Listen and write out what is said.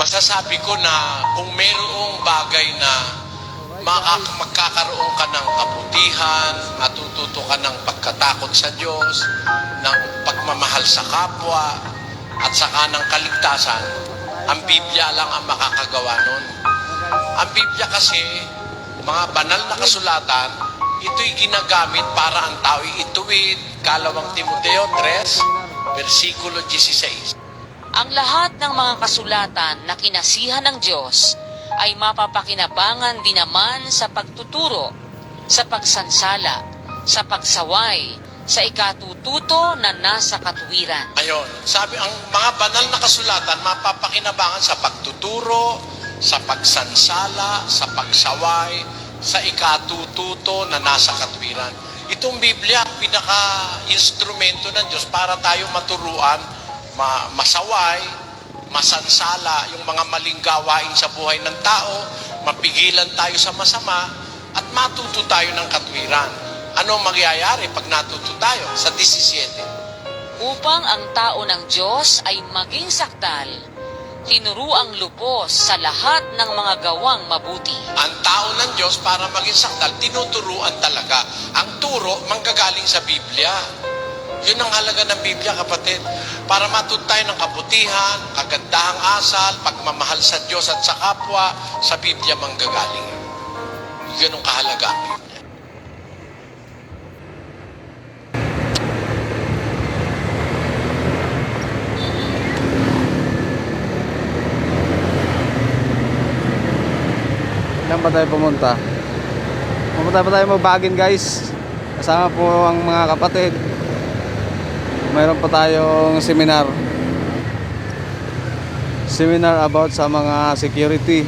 masasabi ko na kung mayroong bagay na magkakaroon ka ng kabutihan, matututo ka ng pagkatakot sa Diyos, ng pagmamahal sa kapwa, at saka ng kaligtasan, ang Biblia lang ang makakagawa nun. Ang Biblia kasi, mga banal na kasulatan, ito'y ginagamit para ang tao'y ituwid. Kalawang Timoteo 3, versikulo 16. Ang lahat ng mga kasulatan na kinasihan ng Diyos ay mapapakinabangan din naman sa pagtuturo, sa pagsansala, sa pagsaway, sa ikatututo na nasa katuwiran. Ngayon, sabi ang mga banal na kasulatan mapapakinabangan sa pagtuturo, sa pagsansala, sa pagsaway, sa ikatututo na nasa katuwiran. Itong Biblia, pinaka-instrumento ng Diyos para tayo maturuan, masaway, masansala yung mga maling gawain sa buhay ng tao, mapigilan tayo sa masama, at matuto tayo ng katwiran. Ano mangyayari pag natuto tayo? Sa 17. Upang ang tao ng Diyos ay maging sakdal, tinuruang lubos sa lahat ng mga gawang mabuti. Ang tao ng Diyos para maging sakdal, tinuturuan talaga. Ang turo, manggagaling sa Biblia. Yun ang halaga ng Biblia, kapatid. Para matuto tayo ng kabutihan, kagandahang asal, pagmamahal sa Diyos at sa kapwa, sa Biblia manggagaling. Yun ang kahalaga ang Biblia. Saan pa tayo pumunta? Pumunta pa tayo magbagin, guys. Kasama po ang mga kapatid. Mayroon pa tayong seminar about sa mga security.